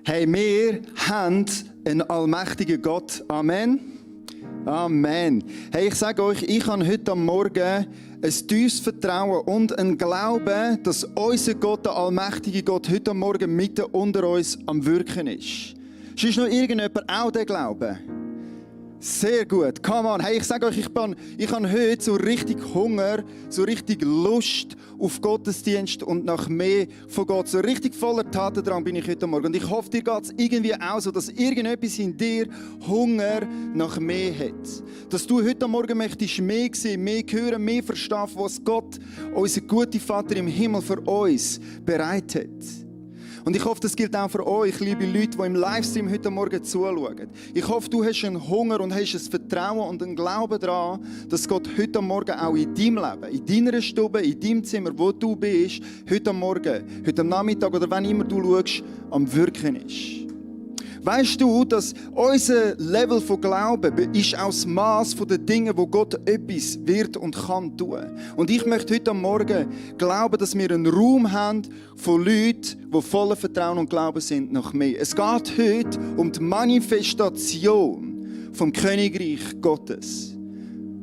Hey, wir haben einen allmächtigen Gott. Amen. Amen. Hey, ich sage euch, ich habe heute am Morgen ein tiefes Vertrauen und ein Glauben, dass unser Gott, der allmächtige Gott, heute am Morgen mitten unter uns am Wirken ist. Ist noch irgendjemand auch der Glaube? Sehr gut, come on. Hey, ich sage euch, ich habe heute so richtig Hunger, so richtig Lust auf Gottesdienst und nach mehr von Gott. So richtig voller Tatendrang bin ich heute Morgen. Und ich hoffe, dir geht es irgendwie auch so, dass irgendetwas in dir Hunger nach mehr hat. Dass du heute Morgen möchtest mehr sehen, mehr hören, mehr verstehen, was Gott, unser guter Vater im Himmel, für uns bereit hat. Und ich hoffe, das gilt auch für euch, liebe Leute, die im Livestream heute Morgen zuschauen. Ich hoffe, du hast einen Hunger und hast ein Vertrauen und einen Glauben daran, dass Gott heute Morgen auch in deinem Leben, in deiner Stube, in deinem Zimmer, wo du bist, heute Morgen, heute am Nachmittag oder wann immer du schaust, am Wirken ist. Weißt du, dass unser Level von Glauben ist auch das Maß der Dinge, wo Gott etwas wird und kann tun. Und ich möchte heute Morgen glauben, dass wir einen Raum haben von Leuten, die voller Vertrauen und Glauben sind nach mehr. Es geht heute um die Manifestation vom Königreich Gottes.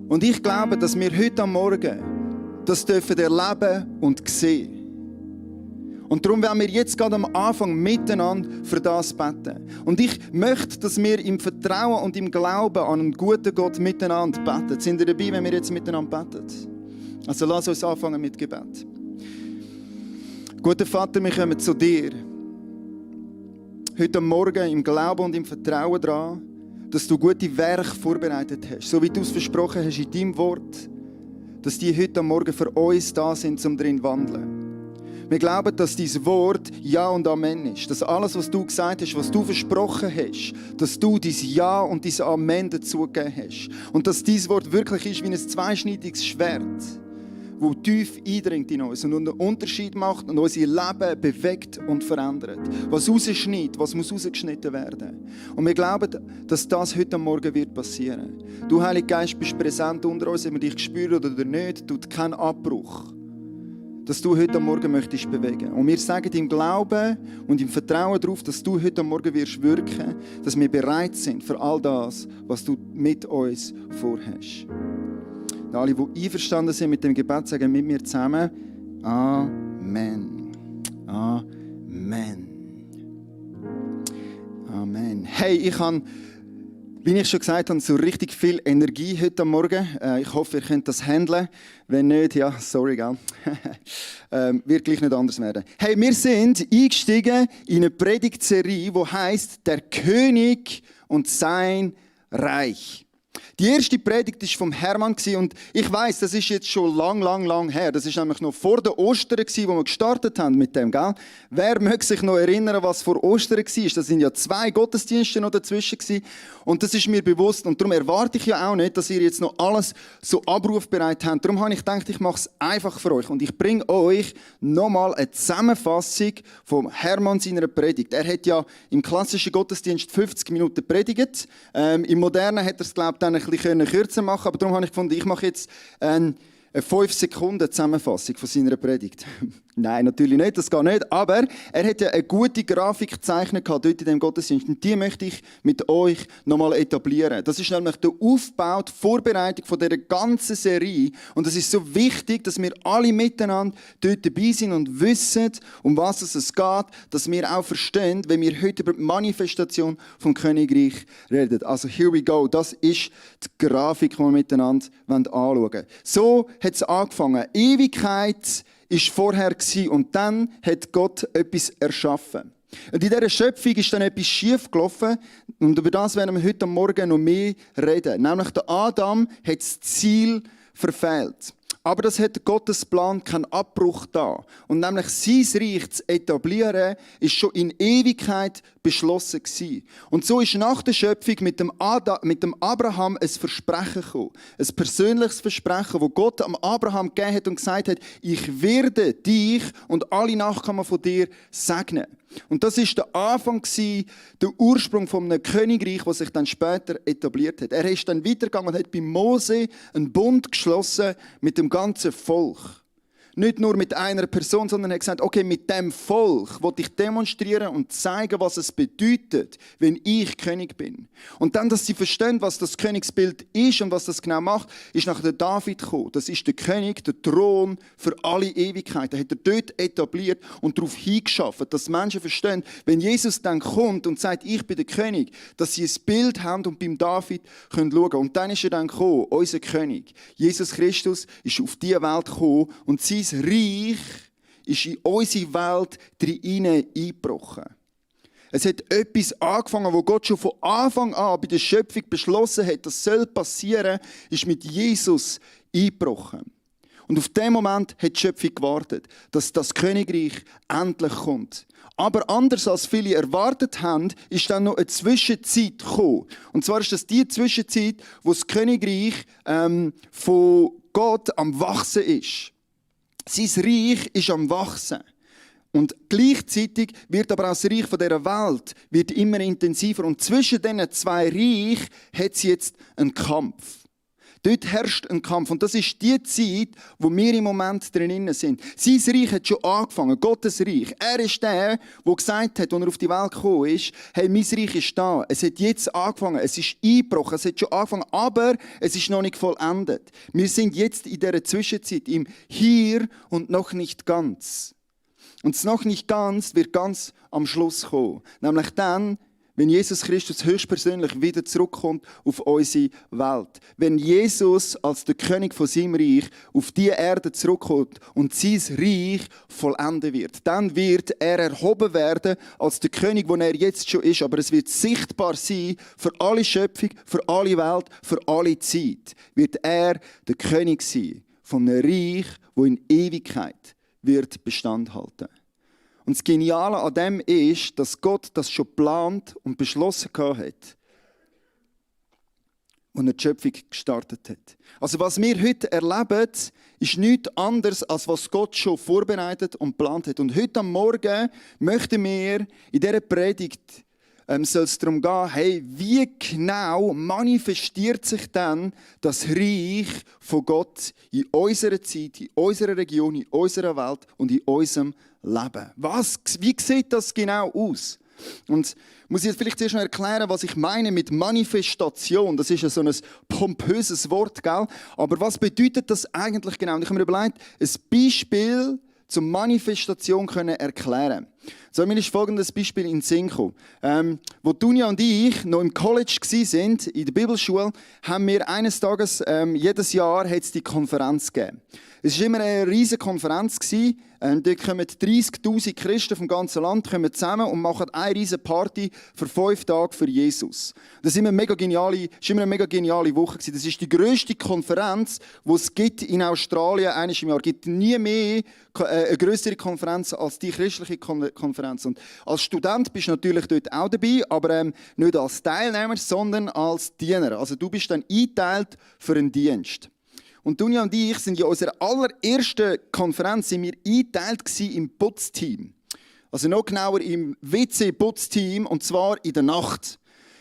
Und ich glaube, dass wir heute Morgen das dürfen erleben und sehen. Und darum werden wir jetzt gerade am Anfang miteinander für das beten. Und ich möchte, dass wir im Vertrauen und im Glauben an einen guten Gott miteinander beten. Sind ihr dabei, wenn wir jetzt miteinander beten? Also lass uns anfangen mit Gebet. Guter Vater, wir kommen zu dir. Heute Morgen im Glauben und im Vertrauen daran, dass du gute Werke vorbereitet hast. So wie du es versprochen hast in deinem Wort, dass die heute Morgen für uns da sind, um darin zu wandeln. Wir glauben, dass dein Wort Ja und Amen ist. Dass alles, was du gesagt hast, was du versprochen hast, dass du dein Ja und dein Amen dazugegeben hast. Und dass dein Wort wirklich ist wie ein zweischneidiges Schwert, das tief eindringt in uns und einen Unterschied macht und unser Leben bewegt und verändert. Was rausschneidet, was muss rausgeschnitten werden. Und wir glauben, dass das heute Morgen wird passieren. Du, Heiliger Geist, bist präsent unter uns, ob wir dich spüren oder nicht, tut keinen Abbruch. Dass du heute Morgen möchtest bewegen. Und wir sagen im Glauben und im Vertrauen darauf, dass du heute Morgen wirst wirken, dass wir bereit sind für all das, was du mit uns vorhast. Und alle, die einverstanden sind mit dem Gebet, sagen mit mir zusammen Amen. Amen. Amen. Hey, ich habe, wie ich schon gesagt habe, so richtig viel Energie heute Morgen. Ich hoffe, ihr könnt das handeln. Wenn nicht, ja, sorry, gell? Wird gleich nicht anders werden. Hey, wir sind eingestiegen in eine Predigtserie, die heisst «Der König und sein Reich». Die erste Predigt war vom Hermann und ich weiss, das ist jetzt schon lang her. Das war nämlich noch vor der Ostern, wo wir gestartet haben mit dem, gell? Wer mag sich noch erinnern, was vor Ostern war? Das sind ja 2 Gottesdienste noch dazwischen gewesen. Und das ist mir bewusst. Und darum erwarte ich ja auch nicht, dass ihr jetzt noch alles so abrufbereit habt. Darum habe ich gedacht, ich mache es einfach für euch. Und ich bringe euch nochmal eine Zusammenfassung von Hermann seiner Predigt. Er hat ja im klassischen Gottesdienst 50 Minuten predigt. Im modernen hat er es, glaube ich, dann ein bisschen kürzer machen, aber darum habe ich gefunden, ich mache jetzt eine 5 Sekunden Zusammenfassung von seiner Predigt. Nein, natürlich nicht, das geht nicht, aber er hat ja eine gute Grafik gezeichnet dort in dem Gottesdienst und die möchte ich mit euch nochmal etablieren. Das ist nämlich der Aufbau, die Vorbereitung von dieser ganzen Serie und es ist so wichtig, dass wir alle miteinander dort dabei sind und wissen, um was es geht, dass wir auch verstehen, wenn wir heute über die Manifestation vom Königreich reden. Also here we go, das ist die Grafik, die wir miteinander anschauen wollen. So hat es angefangen. Ewigkeit ist vorher gewesen, und dann hat Gott etwas erschaffen. Und in dieser Schöpfung ist dann etwas schief gelaufen und über das werden wir heute Morgen noch mehr reden. Nämlich der Adam hat das Ziel verfehlt. Aber das hat Gottes Plan keinen Abbruch da. Und nämlich sein Reich zu etablieren, ist schon in Ewigkeit beschlossen gewesen. Und so ist nach der Schöpfung mit dem Abraham ein Versprechen gekommen. Ein persönliches Versprechen, das Gott am Abraham gegeben hat und gesagt hat, ich werde dich und alle Nachkommen von dir segnen. Und das ist der Anfang, der Ursprung von einem Königreich, das sich dann später etabliert hat. Er ist dann weitergegangen und hat bei Mose einen Bund geschlossen mit dem ganzen Volk. nicht nur mit einer Person, sondern er hat gesagt, okay, mit dem Volk will ich demonstrieren und zeigen, was es bedeutet, wenn ich König bin. Und dann, dass sie verstehen, was das Königsbild ist und was das genau macht, ist nachher der David gekommen. Das ist der König, der Thron für alle Ewigkeit. Den hat er dort etabliert und darauf hingeschaffen, dass Menschen verstehen, wenn Jesus dann kommt und sagt, ich bin der König, dass sie ein Bild haben und beim David können schauen. Und dann ist er dann gekommen, unser König. Jesus Christus ist auf diese Welt gekommen und sein Reich ist in unsere Welt eingebrochen. Es hat etwas angefangen, wo Gott schon von Anfang an bei der Schöpfung beschlossen hat, das soll passieren, ist mit Jesus eingebrochen. Und auf den Moment hat die Schöpfung gewartet, dass das Königreich endlich kommt. Aber anders als viele erwartet haben, ist dann noch eine Zwischenzeit gekommen. Und zwar ist das die Zwischenzeit, wo das Königreich von Gott am Wachsen ist. Sein Reich ist am Wachsen. Und gleichzeitig wird aber auch das Reich dieser Welt wird immer intensiver. Und zwischen diesen zwei Reichen hat es jetzt einen Kampf. Dort herrscht ein Kampf. Und das ist die Zeit, wo wir im Moment drin sind. Sein Reich hat schon angefangen, Gottes Reich. Er ist der gesagt hat, als er auf die Welt gekommen ist, hey, mein Reich ist da. Es hat jetzt angefangen, es ist eingebrochen, es hat schon angefangen, aber es ist noch nicht vollendet. Wir sind jetzt in dieser Zwischenzeit, im Hier und noch nicht ganz. Und das noch nicht ganz wird ganz am Schluss kommen. Nämlich dann, wenn Jesus Christus höchstpersönlich wieder zurückkommt auf unsere Welt. Wenn Jesus als der König von seinem Reich auf diese Erde zurückkommt und sein Reich vollenden wird. Dann wird er erhoben werden als der König, wo er jetzt schon ist. Aber es wird sichtbar sein für alle Schöpfung, für alle Welt, für alle Zeit. Wird er der König sein von einem Reich, wo in Ewigkeit wird Bestand halten. Und das Geniale an dem ist, dass Gott das schon geplant und beschlossen hat, als er die Schöpfung gestartet hat. Also was wir heute erleben, ist nichts anderes, als was Gott schon vorbereitet und geplant hat. Und heute am Morgen möchten wir in dieser Predigt soll es darum gehen, hey, wie genau manifestiert sich dann das Reich von Gott in unserer Zeit, in unserer Region, in unserer Welt und in unserem Leben? Wie sieht das genau aus? Und muss ich jetzt vielleicht zuerst noch erklären, was ich meine mit Manifestation. Das ist ja so ein pompöses Wort, gell? Aber was bedeutet das eigentlich genau? Und ich habe mir überlegt, ein Beispiel zur Manifestation erklären. So, mir ist folgendes Beispiel in den Sinn gekommen. Wo Dunja und ich noch im College waren, in der Bibelschule, haben wir eines Tages, jedes Jahr hat es die Konferenz gegeben. Es war immer eine riesige Konferenz. Dort kommen 30'000 Christen vom ganzen Land zusammen und machen eine riesige Party für 5 Tage für Jesus. Das war immer eine mega geniale Woche. Das ist die grösste Konferenz, die es gibt in Australien einmal im Jahr. Es gibt nie mehr eine grössere Konferenz als die christliche Konferenz. Und als Student bist du natürlich dort auch dabei, aber nicht als Teilnehmer, sondern als Diener. Also du bist dann eingeteilt für einen Dienst. Und Dunja und ich sind in unserer allerersten Konferenz eingeteilt im Putzteam. Also noch genauer im WC-Putzteam, und zwar in der Nacht.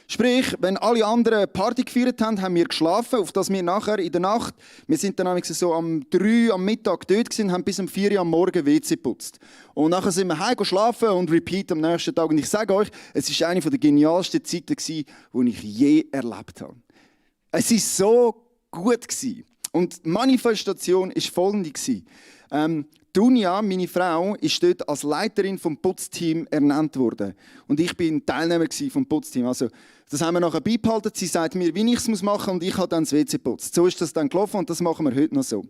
Sprich, wenn alle anderen Party gefeiert haben, haben wir geschlafen, auf dass wir nachher in der Nacht, wir sind dann so am 3 am Mittag dort gewesen, haben bis um 4 Uhr am Morgen WC geputzt. Und nachher sind wir heim schlafen und repeat am nächsten Tag. Und ich sage euch, es war eine der genialsten Zeiten, die ich je erlebt habe. Es war so gut. Und die Manifestation war folgende. Dunja, meine Frau, ist dort als Leiterin vom Putzteam ernannt worden. Und ich bin Teilnehmer vom Putzteam. Also, das haben wir nachher beibehalten. Sie sagt mir, wie ich es machen muss, und ich habe dann das WC geputzt. So ist das dann gelaufen und das machen wir heute noch so.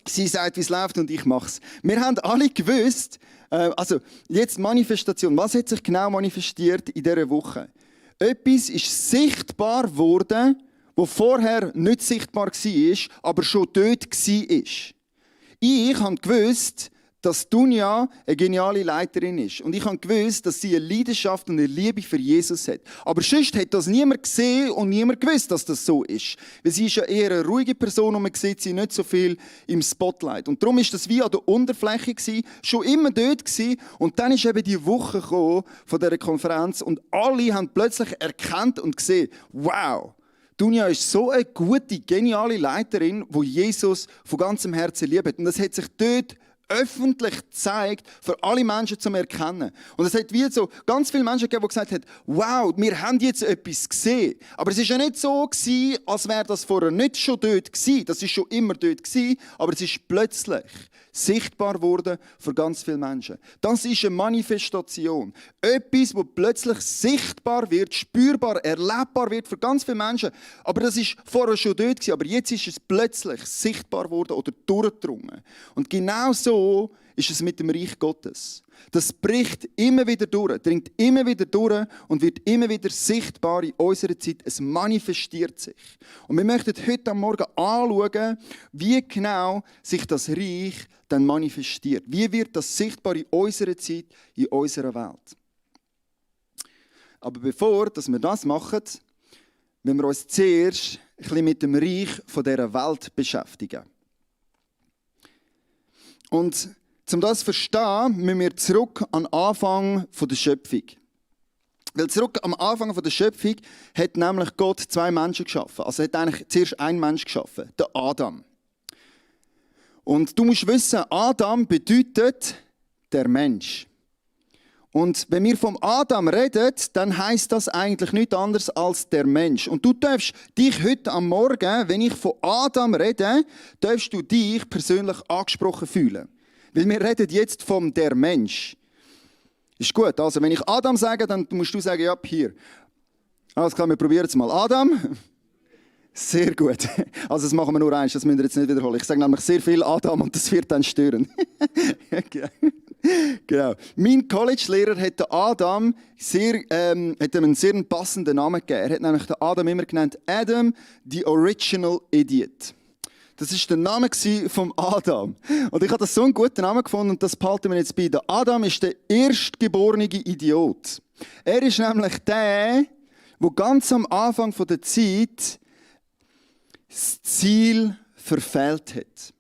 Sie sagt, wie es läuft und ich mache es. Wir haben alle gewusst, also jetzt Manifestation. Was hat sich genau manifestiert in dieser Woche? Etwas ist sichtbar geworden, wo vorher nicht sichtbar war, aber schon dort war. Ich habe gewusst, dass Dunja eine geniale Leiterin ist. Und ich habe gewusst, dass sie eine Leidenschaft und eine Liebe für Jesus hat. Aber sonst hat das niemand gesehen und niemand gewusst, dass das so ist. Weil sie ist ja eher eine ruhige Person und man sieht sie nicht so viel im Spotlight. Und darum war das wie an der Oberfläche gewesen, schon immer dort gewesen. Und dann ist eben die Woche gekommen von dieser Konferenz und alle haben plötzlich erkannt und gesehen, wow, Dunja ist so eine gute, geniale Leiterin, die Jesus von ganzem Herzen liebt. Und das hat sich dort öffentlich gezeigt, für alle Menschen zu erkennen. Und es hat wie so ganz viele Menschen gegeben, die gesagt haben, wow, wir haben jetzt etwas gesehen. Aber es war ja nicht so gewesen, als wäre das vorher nicht schon dort gewesen. Das war schon immer dort gewesen, aber es ist plötzlich sichtbar geworden für ganz viele Menschen. Das ist eine Manifestation. Etwas, das plötzlich sichtbar wird, spürbar, erlebbar wird für ganz viele Menschen. Aber das ist vorher schon dort gewesen, aber jetzt ist es plötzlich sichtbar geworden oder durchgedrungen. Und genau so ist es mit dem Reich Gottes. Das bricht immer wieder durch, dringt immer wieder durch und wird immer wieder sichtbar in unserer Zeit. Es manifestiert sich. Und wir möchten heute am Morgen anschauen, wie genau sich das Reich dann manifestiert. Wie wird das sichtbar in unserer Zeit, in unserer Welt. Aber bevor wir das machen, müssen wir uns zuerst ein bisschen mit dem Reich dieser Welt beschäftigen. Und um das zu verstehen, müssen wir zurück an den Anfang der Schöpfung. Weil zurück am Anfang der Schöpfung hat nämlich Gott 2 Menschen geschaffen. Also er hat eigentlich zuerst einen Menschen geschaffen, den Adam. Und du musst wissen, Adam bedeutet der Mensch. Und wenn wir vom Adam reden, dann heisst das eigentlich nichts anderes als der Mensch. Und du darfst dich heute am Morgen, wenn ich von Adam rede, darfst du dich persönlich angesprochen fühlen. Weil wir reden jetzt vom der Mensch. Ist gut. Also wenn ich Adam sage, dann musst du sagen, ja, hier. Alles klar, wir probieren es mal. Adam. Sehr gut. Also das machen wir nur eins, das müssen wir jetzt nicht wiederholen. Ich sage nämlich sehr viel Adam und das wird dann stören. Genau. Mein College-Lehrer hat Adam hat ihm einen sehr passenden Namen gegeben. Er hat nämlich den Adam immer genannt Adam, the Original Idiot. Das war der Name von Adam. Und ich habe das so einen guten Namen gefunden und das behalten wir jetzt bei. Der Adam ist der erstgeborene Idiot. Er ist nämlich der ganz am Anfang der Zeit das Ziel verfehlt hat.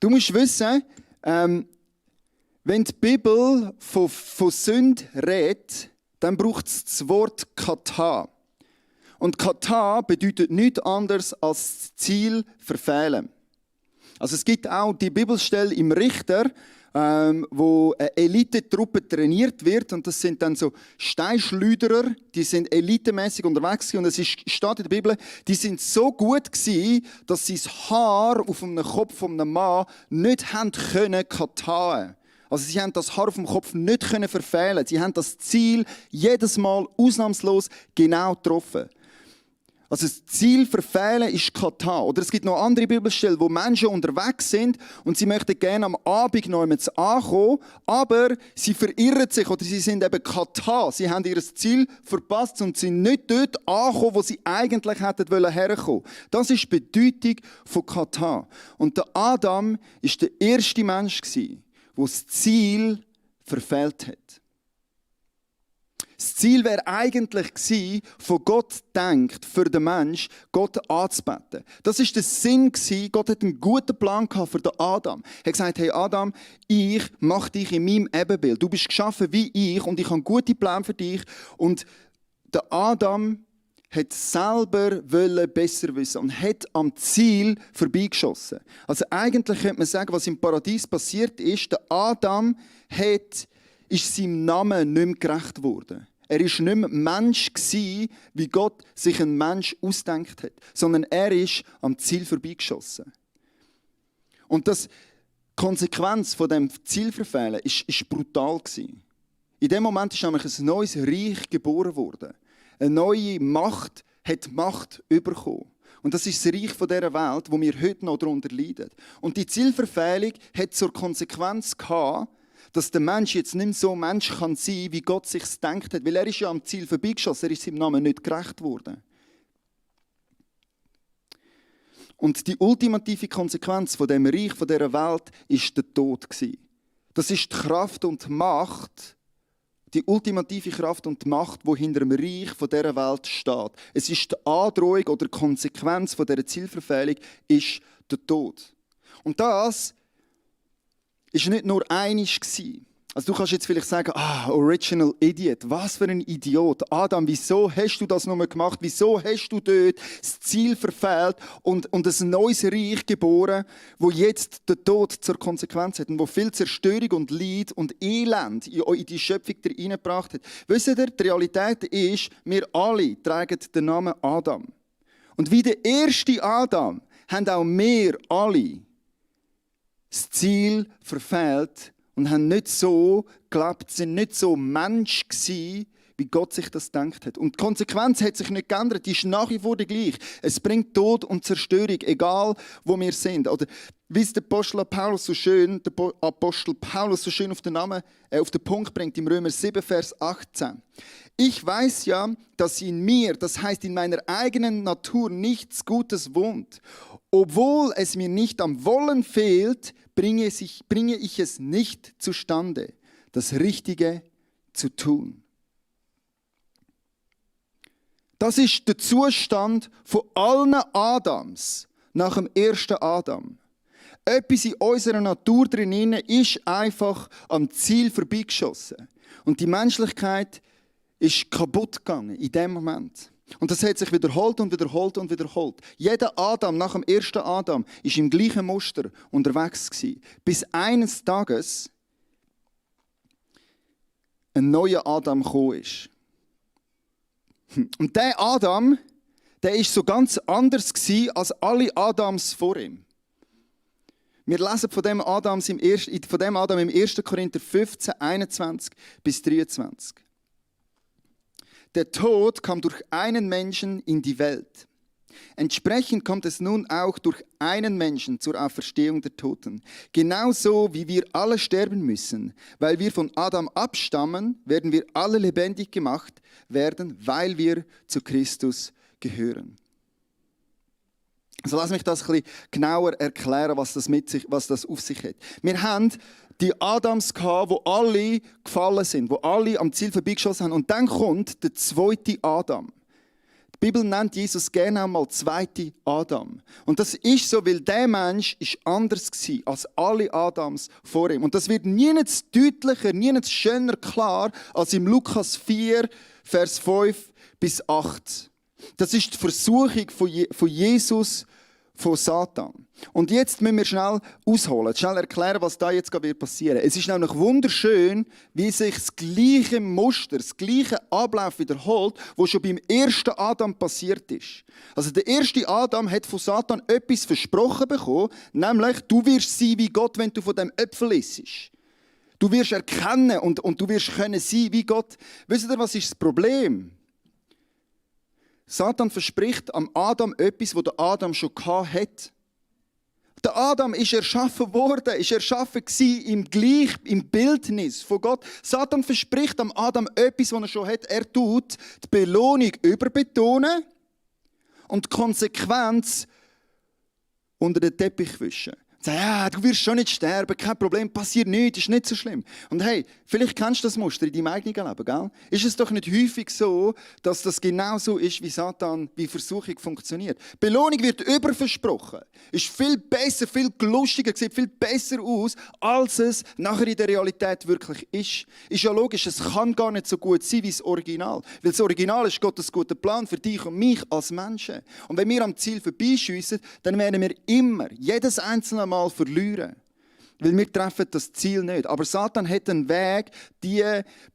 Du musst wissen, wenn die Bibel von Sünde redet, dann braucht es das Wort Kata. Und Kata bedeutet nichts anderes als das Ziel verfehlen. Also es gibt auch die Bibelstelle im Richter, wo eine Elitetruppe trainiert wird. Und das sind dann so Steinschleuderer, die sind elitemäßig unterwegs gewesen. Und es steht in der Bibel, die sind so gut gewesen, dass sie das Haar auf dem Kopf von einem Mann nicht haben können kataen. Also sie haben das Haar auf dem Kopf nicht können verfehlen. Sie haben das Ziel jedes Mal ausnahmslos genau getroffen. Also das Ziel verfehlen ist Kata. Oder es gibt noch andere Bibelstellen, wo Menschen unterwegs sind und sie möchten gerne am Abend noch einmal ankommen, aber sie verirren sich oder sie sind eben Kata. Sie haben ihr Ziel verpasst und sind nicht dort angekommen, wo sie eigentlich hätten herkommen. Das ist die Bedeutung von Kata. Und der Adam war der erste Mensch, der das Ziel verfehlt hat. Das Ziel wäre eigentlich gewesen, von Gott denkt, für den Mensch, Gott anzubeten. Das war der Sinn gewesen. Gott hat einen guten Plan für den Adam. Er hat gesagt, hey Adam, ich mache dich in meinem Ebenbild. Du bist geschaffen wie ich und ich habe gute Pläne für dich. Und der Adam hat selber besser wissen und hat am Ziel vorbeigeschossen. Also eigentlich könnte man sagen, was im Paradies passiert ist, der Adam ist seinem Namen nicht mehr gerecht geworden. Er war nicht mehr Mensch gewesen, wie Gott sich einen Mensch ausdenkt hat, sondern er ist am Ziel vorbeigeschossen. Und die Konsequenz von dem Zielverfehlen ist brutal gewesen. In dem Moment ist nämlich ein neues Reich geboren worden. Eine neue Macht hat Macht bekommen. Und das ist das Reich dieser Welt, wo wir heute noch darunter leiden. Und die Zielverfehlung hat zur Konsequenz gehabt, dass der Mensch jetzt nicht mehr so Mensch kann sein, wie Gott sich gedacht hat. Weil er ist ja am Ziel vorbeigeschossen, er ist seinem Namen nicht gerecht worden. Und die ultimative Konsequenz von dem Reich, von dieser Welt, ist der Tod. Das ist die Kraft und die Macht, die ultimative Kraft und die Macht, die hinter dem Reich von dieser Welt steht. Es ist die Androhung oder die Konsequenz von dieser Zielverfehlung ist der Tod. Und das ist nicht nur einisch gsi. Also du kannst jetzt vielleicht sagen, Original Idiot, was für ein Idiot. Adam, wieso hast du das nur gemacht? Wieso hast du dort das Ziel verfehlt und ein neues Reich geboren, wo jetzt der Tod zur Konsequenz hat und wo viel Zerstörung und Leid und Elend in die Schöpfung hineingebracht hat? Wisst ihr, die Realität ist, wir alle tragen den Namen Adam. Und wie der erste Adam haben auch wir alle das Ziel verfehlt und haben nicht so gelebt, sind nicht so Mensch gewesen, wie Gott sich das gedacht hat. Und die Konsequenz hat sich nicht geändert, die ist nach wie vor die gleiche. Es bringt Tod und Zerstörung, egal wo wir sind. Oder wie es der Apostel Paulus so schön auf den Punkt bringt, im Römer 7, Vers 18. Ich weiß ja, dass in mir, das heißt in meiner eigenen Natur, nichts Gutes wohnt. Obwohl es mir nicht am Wollen fehlt, bringe ich es nicht zustande, das Richtige zu tun. Das ist der Zustand von allen Adams nach dem ersten Adam. Etwas in unserer Natur drin ist einfach am Ziel vorbeigeschossen. Und die Menschlichkeit ist kaputt gegangen in dem Moment. Und das hat sich wiederholt und wiederholt und wiederholt. Jeder Adam nach dem ersten Adam war im gleichen Muster unterwegs gewesen, bis eines Tages ein neuer Adam gekommen ist. Und der Adam, der ist so ganz anders gewesen als alle Adams vor ihm. Wir lesen von dem Adam im 1. Korinther 15, 21 bis 23. Der Tod kam durch einen Menschen in die Welt. Entsprechend kommt es nun auch durch einen Menschen zur Auferstehung der Toten. Genauso wie wir alle sterben müssen. Weil wir von Adam abstammen, werden wir alle lebendig gemacht werden, weil wir zu Christus gehören. Also lass mich das ein bisschen genauer erklären, was das auf sich hat. Wir haben die Adams gehabt, wo alle gefallen sind, wo alle am Ziel vorbeigeschossen haben. Und dann kommt der zweite Adam. Die Bibel nennt Jesus gerne auch mal zweite Adam. Und das ist so, weil der Mensch ist anders war als alle Adams vor ihm. Und das wird nirgends deutlicher, nirgends schöner klar als im Lukas 4, Vers 5 bis 8. Das ist die Versuchung von Jesus, von Satan. Und jetzt müssen wir schnell ausholen, schnell erklären, was da jetzt passieren wird. Es ist nämlich wunderschön, wie sich das gleiche Muster, das gleiche Ablauf wiederholt, was schon beim ersten Adam passiert ist. Also der erste Adam hat von Satan etwas versprochen bekommen, nämlich, du wirst sein wie Gott, wenn du von dem Äpfel isst. Du wirst erkennen und du wirst können sein wie Gott. Wisst ihr, was ist das Problem? Satan verspricht am Adam etwas, was der Adam schon hatte. Der Adam ist erschaffen worden, ist erschaffen im Bildnis von Gott. Satan verspricht am Adam etwas, was er schon hat. Er tut die Belohnung überbetonen und die Konsequenz unter den Teppich wischen. Sag, ja, du wirst schon nicht sterben, kein Problem, passiert nichts, ist nicht so schlimm. Und hey, vielleicht kennst du das Muster in deinem eigenen Leben, gell? Ist es doch nicht häufig so, dass das genau so ist, wie Versuchung funktioniert. Belohnung wird überversprochen. Ist viel besser, viel lustiger, sieht viel besser aus, als es nachher in der Realität wirklich ist. Ist ja logisch, es kann gar nicht so gut sein wie das Original. Weil das Original ist Gottes guter Plan für dich und mich als Menschen. Und wenn wir am Ziel vorbeischiessen, dann werden wir immer, jedes einzelne Mal verlieren. Weil wir treffen das Ziel nicht. Aber Satan hat einen Weg, die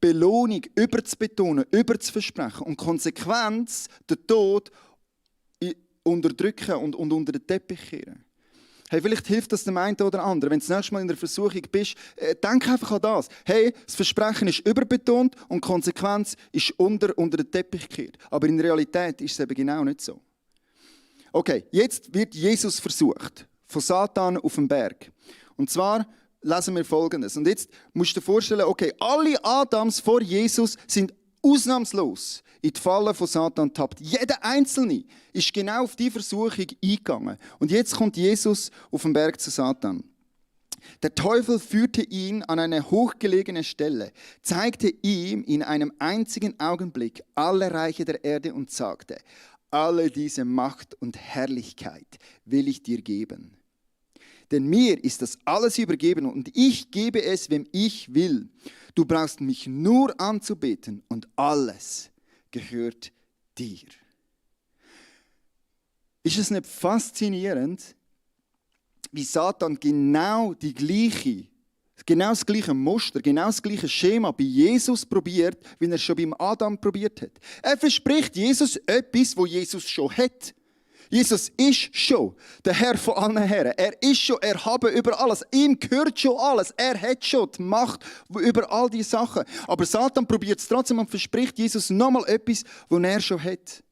Belohnung überzubetonen, überzuversprechen und Konsequenz, den Tod, unterdrücken und unter den Teppich kehren. Hey, vielleicht hilft das dem einen oder anderen. Wenn du das nächste Mal in der Versuchung bist, denk einfach an das. Hey, das Versprechen ist überbetont und die Konsequenz ist unter den Teppich gekehrt. Aber in Realität ist es eben genau nicht so. Okay, jetzt wird Jesus versucht. Von Satan auf dem Berg. Und zwar lesen wir Folgendes. Und jetzt musst du dir vorstellen, okay, alle Adams vor Jesus sind ausnahmslos in die Falle von Satan getappt. Jeder Einzelne ist genau auf die Versuchung eingegangen. Und jetzt kommt Jesus auf den Berg zu Satan. Der Teufel führte ihn an eine hochgelegene Stelle, zeigte ihm in einem einzigen Augenblick alle Reiche der Erde und sagte, alle diese Macht und Herrlichkeit will ich dir geben. Denn mir ist das alles übergeben und ich gebe es, wem ich will. Du brauchst mich nur anzubeten und alles gehört dir. Ist es nicht faszinierend, wie Satan genau das gleiche Muster, genau das gleiche Schema bei Jesus probiert, wie er es schon beim Adam probiert hat? Er verspricht Jesus etwas, wo Jesus schon hat. Jesus ist schon der Herr von allen Herren. Er ist schon erhaben über alles. Ihm gehört schon alles. Er hat schon die Macht über all diese Sachen. Aber Satan probiert es trotzdem und verspricht Jesus nochmal etwas, was er schon hat.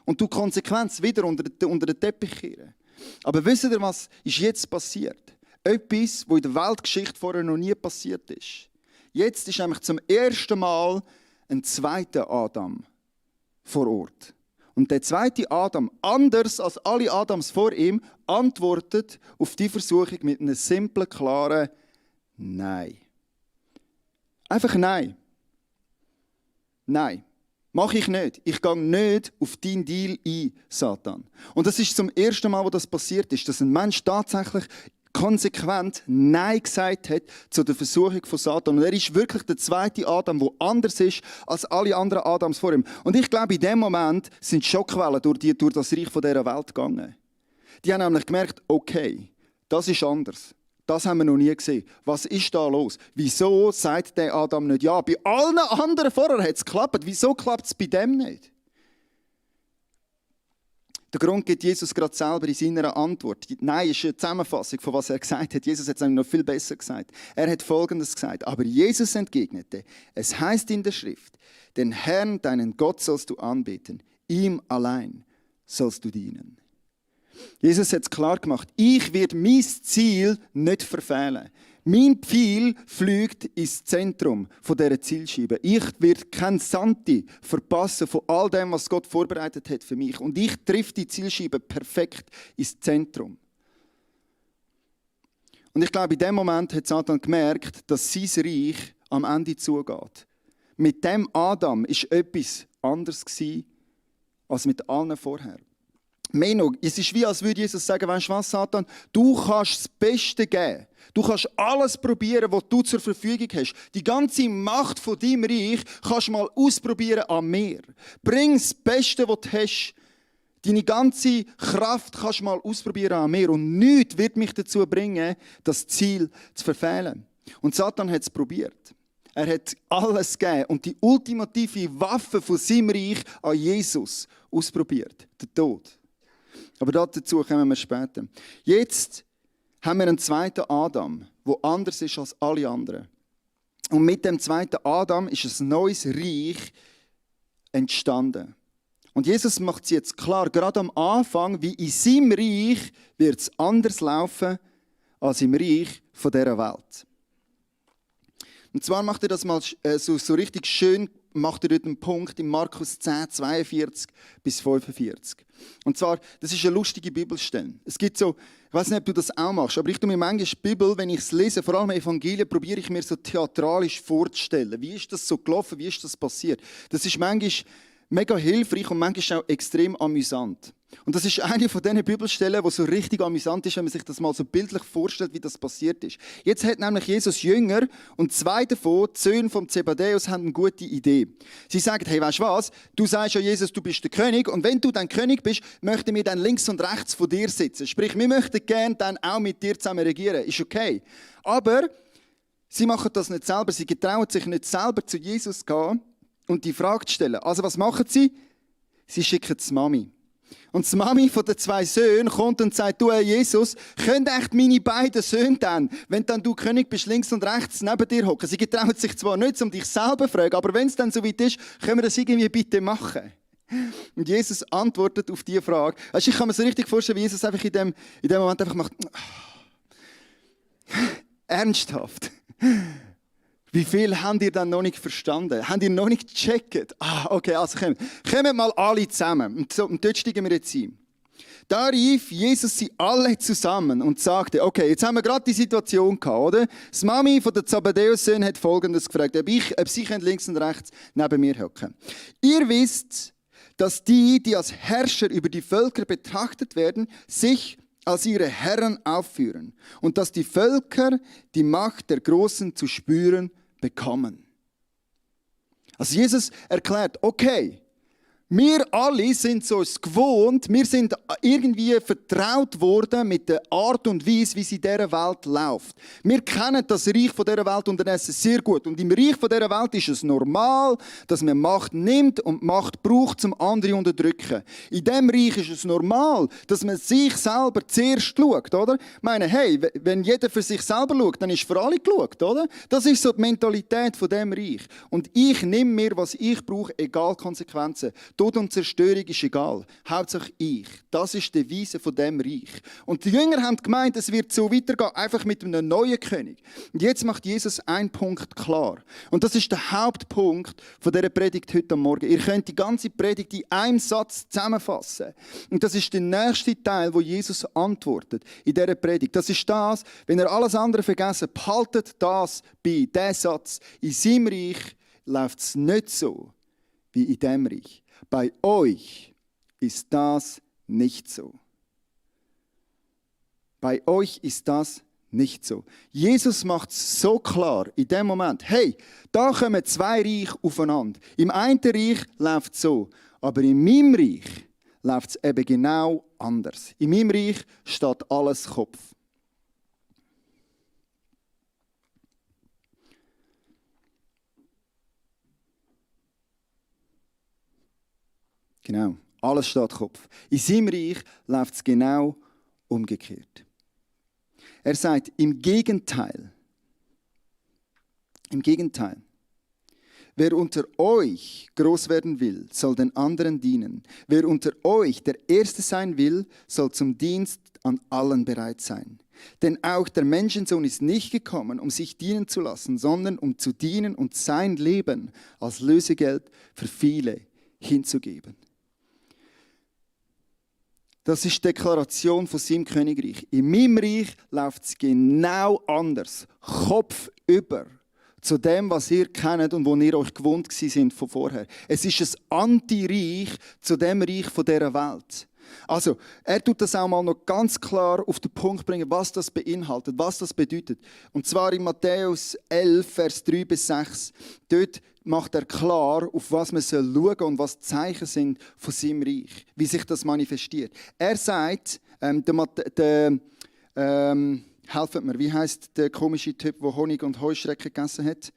Und du Konsequenz wieder unter den Teppich kehren. Aber wisst ihr, was ist jetzt passiert? Etwas, was in der Weltgeschichte vorher noch nie passiert ist. Jetzt ist nämlich zum ersten Mal ein zweiter Adam vor Ort. Und der zweite Adam, anders als alle Adams vor ihm, antwortet auf die Versuchung mit einem simplen, klaren Nein. Einfach Nein. Nein. Mache ich nicht. Ich gehe nicht auf deinen Deal ein, Satan. Und das ist zum ersten Mal, wo das passiert ist, dass ein Mensch tatsächlich konsequent Nein gesagt hat zu der Versuchung von Satan. Und er ist wirklich der zweite Adam, der anders ist als alle anderen Adams vor ihm. Und ich glaube, in dem Moment sind Schockwellen durch das Reich dieser Welt gegangen. Die haben nämlich gemerkt, okay, das ist anders. Das haben wir noch nie gesehen. Was ist da los? Wieso sagt der Adam nicht ja? Bei allen anderen vorher hat es geklappt. Wieso klappt es bei dem nicht? Der Grund gibt Jesus gerade selber in seiner Antwort. Nein, ist eine Zusammenfassung von was er gesagt hat. Jesus hat es noch viel besser gesagt. Er hat Folgendes gesagt. Aber Jesus entgegnete, es heißt in der Schrift, den Herrn, deinen Gott sollst du anbeten. Ihm allein sollst du dienen. Jesus hat es klar gemacht. Ich werde mein Ziel nicht verfehlen. Mein Pfeil fliegt ins Zentrum dieser Zielscheibe. Ich werde kein Santi verpassen von all dem, was Gott vorbereitet hat für mich. Und ich treffe die Zielscheibe perfekt ins Zentrum. Und ich glaube, in dem Moment hat Satan gemerkt, dass sein Reich am Ende zugeht. Mit dem Adam war etwas anderes als mit allen vorher. Mehr noch, es ist wie, als würde Jesus sagen, weißt du was, Satan, du kannst das Beste geben. Du kannst alles probieren, was du zur Verfügung hast. Die ganze Macht von deinem Reich kannst du mal ausprobieren an mir. Bring das Beste, was du hast. Deine ganze Kraft kannst du mal ausprobieren an mir. Und nichts wird mich dazu bringen, das Ziel zu verfehlen. Und Satan hat es probiert. Er hat alles gegeben und die ultimative Waffe von seinem Reich an Jesus ausprobiert. Der Tod. Aber dazu kommen wir später. Jetzt haben wir einen zweiten Adam, der anders ist als alle anderen. Und mit dem zweiten Adam ist ein neues Reich entstanden. Und Jesus macht es jetzt klar, gerade am Anfang, wie in seinem Reich wird es anders laufen als im Reich von dieser Welt. Und zwar macht er das mal so richtig schön, macht er dort einen Punkt in Markus 10, 42 bis 45. Und zwar, das ist eine lustige Bibelstelle. Es gibt so, ich weiß nicht, ob du das auch machst, aber ich tue mir manchmal die Bibel, wenn ich es lese, vor allem Evangelien, probiere ich mir so theatralisch vorzustellen. Wie ist das so gelaufen, wie ist das passiert? Das ist manchmal mega hilfreich und manchmal auch extrem amüsant. Und das ist eine von diesen Bibelstellen, die so richtig amüsant ist, wenn man sich das mal so bildlich vorstellt, wie das passiert ist. Jetzt hat nämlich Jesus Jünger und zwei davon, die Söhne von Zebedäus, haben eine gute Idee. Sie sagen, hey, weißt du was? Du sagst ja, Jesus, du bist der König und wenn du dann König bist, möchten wir dann links und rechts von dir sitzen. Sprich, wir möchten gerne dann auch mit dir zusammen regieren. Ist okay. Aber sie machen das nicht selber. Sie getrauen sich nicht selber zu Jesus zu gehen und die Frage zu stellen. Also was machen sie? Sie schicken die Mami. Und die Mami von den zwei Söhnen kommt und sagt, du, Jesus, können echt meine beiden Söhne dann, wenn dann du König bist, links und rechts neben dir hocken? Sie getrauen sich zwar nicht, um dich selber zu fragen, aber wenn es dann so weit ist, können wir das irgendwie bitte machen? Und Jesus antwortet auf diese Frage. Weißt, ich kann mir so richtig vorstellen, wie Jesus einfach in dem Moment einfach macht. Ernsthaft. Wie viel habt ihr dann noch nicht verstanden? Habt ihr noch nicht gecheckt? Okay, also kommen mal alle zusammen. Und dort steigen wir jetzt ein. Da rief Jesus sie alle zusammen und sagte, okay, jetzt haben wir gerade die Situation gehabt, oder? Die Mami von der Zebedäus-Söhne hat Folgendes gefragt, ob sie links und rechts neben mir hocken. Ihr wisst, dass die als Herrscher über die Völker betrachtet werden, sich als ihre Herren aufführen und dass die Völker die Macht der Großen zu spüren bekommen. Also Jesus erklärt, okay, wir alle sind so es gewohnt, wir sind irgendwie vertraut worden mit der Art und Weise, wie es in dieser Welt läuft. Wir kennen das Reich von dieser Welt unterdessen sehr gut. Und im Reich von dieser Welt ist es normal, dass man Macht nimmt und Macht braucht, um andere zu unterdrücken. In diesem Reich ist es normal, dass man sich selber zuerst schaut, oder? Ich meine, hey, wenn jeder für sich selber schaut, dann ist für alle geschaut, oder? Das ist so die Mentalität von diesem Reich. Und ich nehme mir, was ich brauche, egal Konsequenzen. Tod und Zerstörung ist egal. Hauptsache ich. Das ist die Devise von diesem Reich. Und die Jünger haben gemeint, es wird so weitergehen, einfach mit einem neuen König. Und jetzt macht Jesus einen Punkt klar. Und das ist der Hauptpunkt von dieser Predigt heute Morgen. Ihr könnt die ganze Predigt in einem Satz zusammenfassen. Und das ist der nächste Teil, wo Jesus antwortet in dieser Predigt. Das ist das, wenn ihr alles andere vergessen, behaltet das bei, diesen Satz. In seinem Reich läuft es nicht so wie in diesem Reich. Bei euch ist das nicht so. Bei euch ist das nicht so. Jesus macht es so klar in dem Moment, hey, da kommen zwei Reiche aufeinander. Im einen Reich läuft es so, aber in meinem Reich läuft es eben genau anders. In meinem Reich steht alles Kopf. Genau, alles steht Kopf. In seinem Reich läuft es genau umgekehrt. Er sagt, im Gegenteil, wer unter euch groß werden will, soll den anderen dienen. Wer unter euch der Erste sein will, soll zum Dienst an allen bereit sein. Denn auch der Menschensohn ist nicht gekommen, um sich dienen zu lassen, sondern um zu dienen und sein Leben als Lösegeld für viele hinzugeben. Das ist die Deklaration von seinem Königreich. In meinem Reich läuft es genau anders. Kopf über zu dem, was ihr kennt und wo ihr euch gewohnt sind von vorher. Es ist ein Anti-Reich zu dem Reich von dieser Welt. Also, er tut das auch mal noch ganz klar auf den Punkt bringen, was das beinhaltet, was das bedeutet. Und zwar in Matthäus 11, Vers 3 bis 6. Dort macht er klar, auf was man schauen soll und was die Zeichen sind von seinem Reich, wie sich das manifestiert. Er sagt, helft mir, wie heisst der komische Typ, der Honig und Heuschrecken gegessen hat?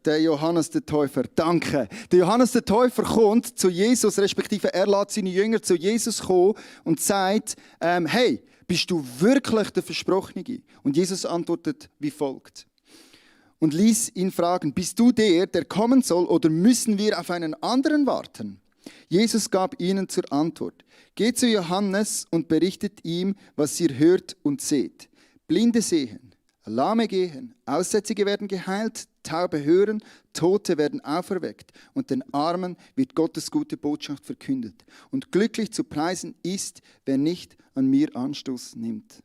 Der Johannes der Täufer, danke. Der Johannes der Täufer kommt zu Jesus, respektive er lässt seine Jünger zu Jesus kommen und sagt, hey, bist du wirklich der Versprochene? Und Jesus antwortet wie folgt. Und ließ ihn fragen, bist du der kommen soll, oder müssen wir auf einen anderen warten? Jesus gab ihnen zur Antwort, geht zu Johannes und berichtet ihm, was ihr hört und seht. Blinde sehen, Lahme gehen, Aussätzige werden geheilt, Taube hören, Tote werden auferweckt und den Armen wird Gottes gute Botschaft verkündet. Und glücklich zu preisen ist, wer nicht an mir Anstoß nimmt.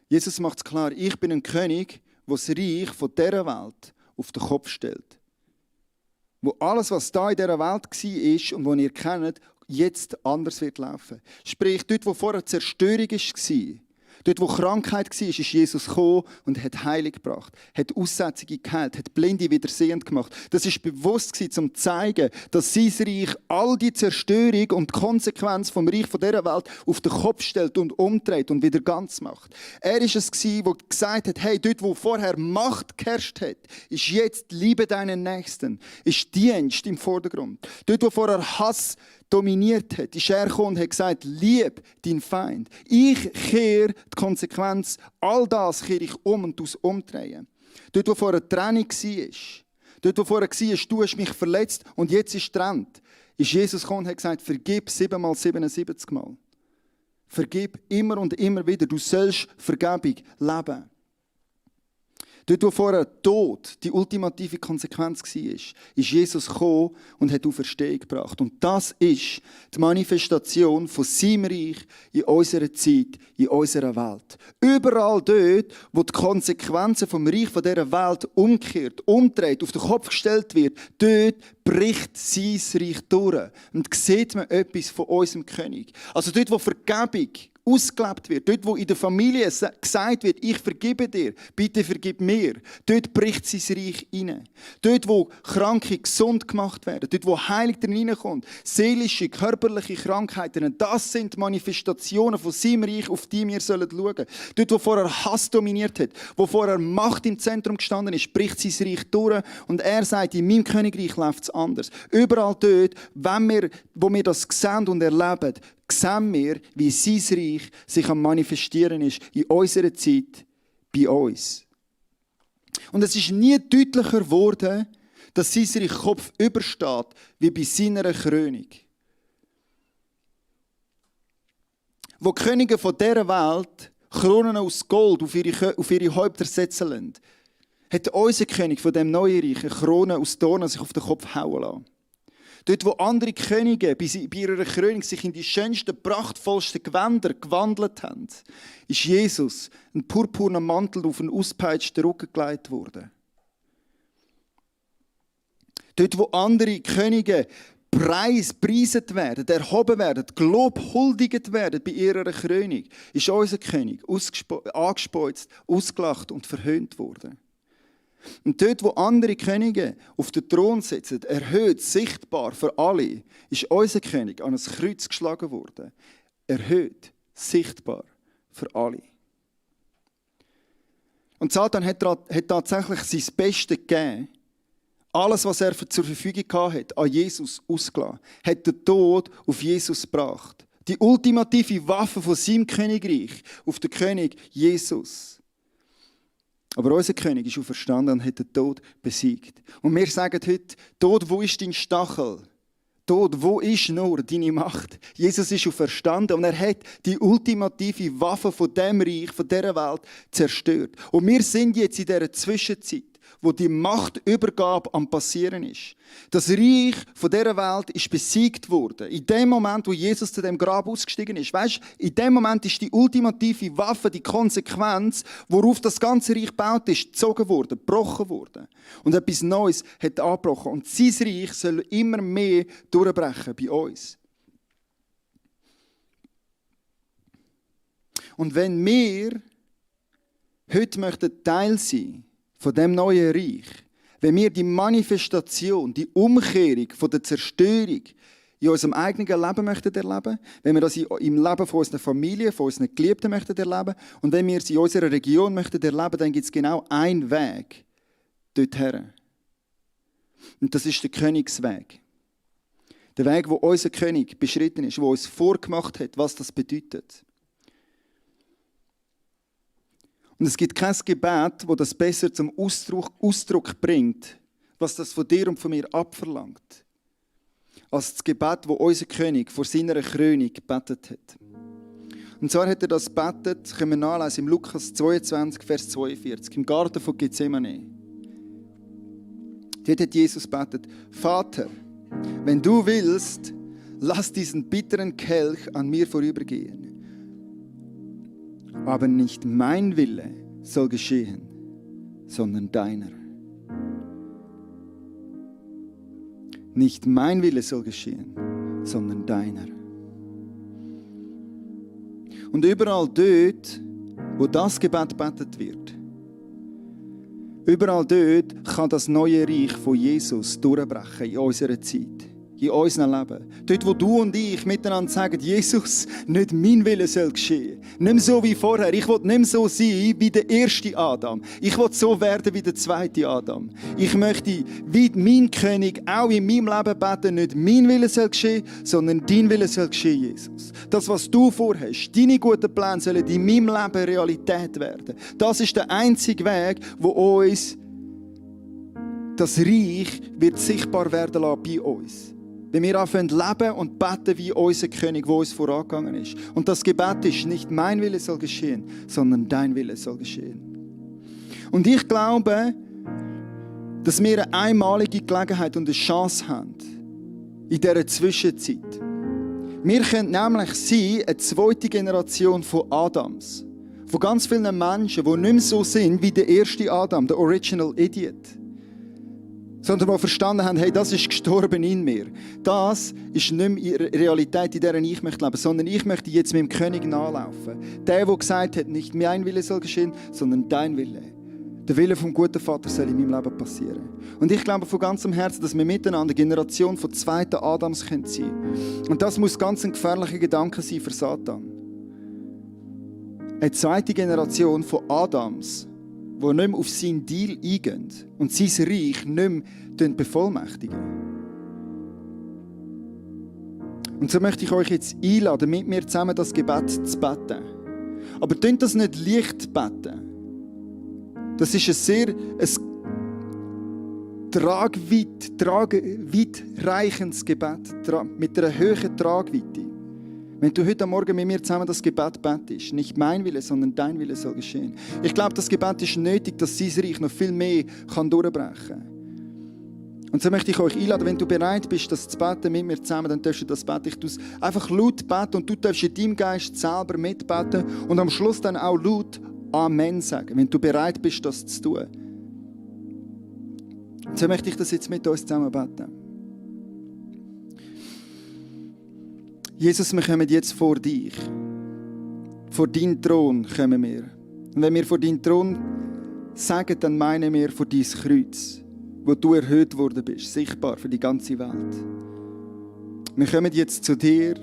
Jesus macht es klar, ich bin ein König, der das Reich von dieser Welt auf den Kopf stellt. Wo alles, was da in dieser Welt war und was ihr kennt, jetzt anders wird laufen. Sprich, dort, wo vorher Zerstörung war, dort, wo Krankheit war, ist Jesus gekommen und hat Heilung gebracht, hat Aussätzige geheilt, hat Blinde wieder sehend gemacht. Das war bewusst, um zu zeigen, dass sein Reich all die Zerstörung und die Konsequenz vom Reich von dieser Welt auf den Kopf stellt und umdreht und wieder ganz macht. Er war es, der gesagt hat, hey, dort, wo vorher Macht geherrscht hat, ist jetzt Liebe deinen Nächsten, ist Dienst im Vordergrund. Dort, wo vorher Hass dominiert hat, ist er gekommen und hat gesagt, lieb deinen Feind. Ich kehre die Konsequenz, all das kehre ich um und umdrehen. Dort, wo vorher Trennung war, dort, wo vorher war, du hast mich verletzt und jetzt ist getrennt, ist Jesus gekommen und hat gesagt, vergib 7 x 77 Mal. Vergib immer und immer wieder, du sollst Vergebung leben. Dort, wo vorher Tod die ultimative Konsequenz war, ist Jesus gekommen und hat Auferstehung gebracht. Und das ist die Manifestation von seinem Reich in unserer Zeit, in unserer Welt. Überall dort, wo die Konsequenzen vom Reich von dieser Welt umkehrt, umdreht, auf den Kopf gestellt wird, dort bricht sein Reich durch. Und sieht man etwas von unserem König. Also dort, wo Vergebung ausgelebt wird, dort, wo in der Familie gesagt wird, ich vergebe dir, bitte vergib mir, dort bricht sein Reich hinein. Dort, wo Kranke gesund gemacht werden, dort, wo Heilung drin hineinkommt, seelische, körperliche Krankheiten, das sind Manifestationen von seinem Reich, auf die wir schauen sollen. Dort, wo vorher Hass dominiert hat, wo vorher Macht im Zentrum gestanden ist, bricht sein Reich durch und er sagt, in meinem Königreich läuft es anders. Überall dort, wo wir das sehen und erleben, sehen wir, wie sein Reich sich am Manifestieren ist in unserer Zeit, bei uns. Und es ist nie deutlicher geworden, dass sein Reich Kopf übersteht, wie bei seiner Krönung. Wo die Könige von dieser Welt Kronen aus Gold auf ihre Häupter setzen lassen, hat unser König von dem neuen Reich eine Krone aus Dornen sich auf den Kopf hauen lassen. Dort, wo andere Könige bei ihrer Krönung sich in die schönsten, prachtvollsten Gewänder gewandelt haben, ist Jesus ein purpurner Mantel auf einen ausgepeitschten Rücken gelegt worden. Dort, wo andere Könige preiset werden, erhoben werden, gelobt, huldigt werden bei ihrer Krönung, ist unser König angespeuzt, ausgelacht und verhöhnt worden. Und dort, wo andere Könige auf den Thron sitzen, erhöht, sichtbar für alle, ist unser König an ein Kreuz geschlagen worden. Erhöht, sichtbar für alle. Und Satan hat tatsächlich sein Bestes gegeben. Alles, was er zur Verfügung hatte, an Jesus ausgelassen. Hat den Tod auf Jesus gebracht. Die ultimative Waffe von seinem Königreich auf den König Jesus. Aber unser König ist auferstanden und hat den Tod besiegt. Und wir sagen heute, Tod, wo ist dein Stachel? Tod, wo ist nur deine Macht? Jesus ist auferstanden und er hat die ultimative Waffe von dem Reich, von dieser Welt zerstört. Und wir sind jetzt in dieser Zwischenzeit, wo die Machtübergabe am Passieren ist. Das Reich von dieser Welt ist besiegt worden. In dem Moment, wo Jesus zu dem Grab ausgestiegen ist. Weißt, in dem Moment ist die ultimative Waffe, die Konsequenz, worauf das ganze Reich gebaut ist, gezogen worden, gebrochen worden. Und etwas Neues hat angebrochen. Und sein Reich soll immer mehr durchbrechen bei uns. Und wenn wir heute möchten Teil sein von dem neuen Reich, wenn wir die Manifestation, die Umkehrung von der Zerstörung in unserem eigenen Leben möchten erleben, wenn wir das im Leben von unserer Familie, von unseren Geliebten möchten erleben und wenn wir es in unserer Region möchten erleben, dann gibt es genau einen Weg dorthin. Und das ist der Königsweg. Der Weg, wo unser König beschritten ist, wo uns vorgemacht hat, was das bedeutet. Und es gibt kein Gebet, das das besser zum Ausdruck bringt, was das von dir und von mir abverlangt, als das Gebet, das unser König vor seiner Krönung gebetet hat. Und zwar hat er das gebetet, das können wir nachlesen, im Lukas 22, Vers 42, im Garten von Gethsemane. Dort hat Jesus gebetet: Vater, wenn du willst, lass diesen bitteren Kelch an mir vorübergehen. Aber nicht mein Wille soll geschehen, sondern deiner. Nicht mein Wille soll geschehen, sondern deiner. Und überall dort, wo das Gebet gebetet wird, überall dort kann das neue Reich von Jesus durchbrechen in unserer Zeit. In unserem Leben. Dort, wo du und ich miteinander sagen, Jesus, nicht mein Wille soll geschehen. Nicht mehr so wie vorher. Ich will nicht mehr so sein wie der erste Adam. Ich will so werden wie der zweite Adam. Ich möchte, wie mein König, auch in meinem Leben beten, nicht mein Wille soll geschehen, sondern dein Wille soll geschehen, Jesus. Das, was du vorhast, deine guten Pläne sollen in meinem Leben Realität werden. Das ist der einzige Weg, wo uns das Reich wird sichtbar werden lassen bei uns. Wenn wir anfangen leben und beten wie unser König, der uns vorangegangen ist. Und das Gebet ist, nicht mein Wille soll geschehen, sondern dein Wille soll geschehen. Und ich glaube, dass wir eine einmalige Gelegenheit und eine Chance haben in dieser Zwischenzeit. Wir können nämlich sein, eine zweite Generation von Adams. Von ganz vielen Menschen, die nicht mehr so sind wie der erste Adam, der Original Idiot. Sondern die verstanden haben, hey, das ist gestorben in mir. Das ist nicht mehr die Realität, in der ich möchte leben, sondern ich möchte jetzt mit dem König nachlaufen. Der gesagt hat, nicht mein Wille soll geschehen, sondern dein Wille. Der Wille vom guten Vater soll in meinem Leben passieren. Und ich glaube von ganzem Herzen, dass wir miteinander Generation von zweiten Adams sein können. Und das muss ganz ein gefährlicher Gedanke sein für Satan. Eine zweite Generation von Adams, die nicht mehr auf seinen Deal eingehen und sein Reich nicht mehr bevollmächtigen. Und so möchte ich euch jetzt einladen, mit mir zusammen das Gebet zu beten. Aber tönt das nicht leicht beten. Das ist ein sehr weitreichendes Gebet mit einer hohen Tragweite. Wenn du heute Morgen mit mir zusammen das Gebet betest, nicht mein Wille, sondern dein Wille soll geschehen. Ich glaube, das Gebet ist nötig, dass sein Reich noch viel mehr durchbrechen kann. Und so möchte ich euch einladen, wenn du bereit bist, das zu beten mit mir zusammen, dann darfst du das beten. Ich tue es einfach laut beten und du darfst in deinem Geist selber mitbeten und am Schluss dann auch laut Amen sagen, wenn du bereit bist, das zu tun. Und so möchte ich das jetzt mit uns zusammen beten. Jesus, wir kommen jetzt vor dich. Vor deinen Thron kommen wir. Und wenn wir vor deinen Thron sagen, dann meinen wir vor dein Kreuz, wo du erhöht worden bist, sichtbar für die ganze Welt. Wir kommen jetzt zu dir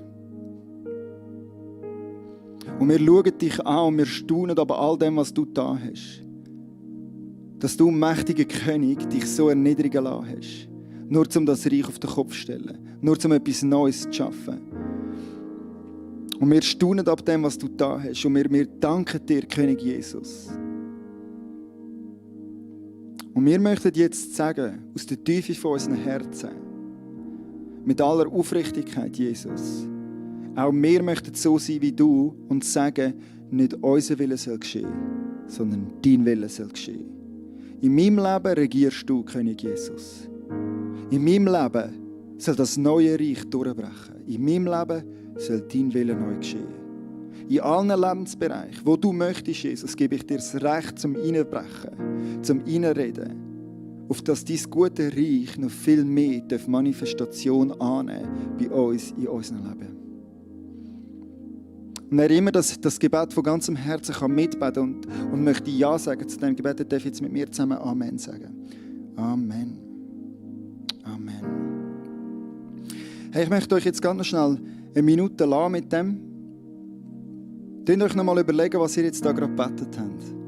und wir schauen dich an und wir staunen aber all dem, was du da hast. Dass du, mächtiger König, dich so erniedrigen lassen hast. Nur um das Reich auf den Kopf zu stellen. Nur um etwas Neues zu schaffen. Und wir staunen ab dem, was du da hast. Und wir danken dir, König Jesus. Und wir möchten jetzt sagen, aus der Tiefe von unseren Herzen, mit aller Aufrichtigkeit, Jesus, auch wir möchten so sein wie du und sagen, nicht unser Wille soll geschehen, sondern dein Wille soll geschehen. In meinem Leben regierst du, König Jesus. In meinem Leben soll das neue Reich durchbrechen. In meinem Leben soll dein Wille neu geschehen. In allen Lebensbereichen, wo du möchtest, Jesus, gebe ich dir das Recht zum Einbrechen, zum Einreden, auf dass dein gute Reich noch viel mehr Manifestation annehmen bei uns in unserem Leben. Und wer immer das Gebet von ganzem Herzen kann mitbeten und möchte Ja sagen zu diesem Gebet, der darf jetzt mit mir zusammen Amen sagen. Amen. Amen. Hey, ich möchte euch jetzt ganz noch schnell eine Minute lassen mit dem. Könnt ihr euch noch mal überlegen, was ihr jetzt da gerade gebetet habt.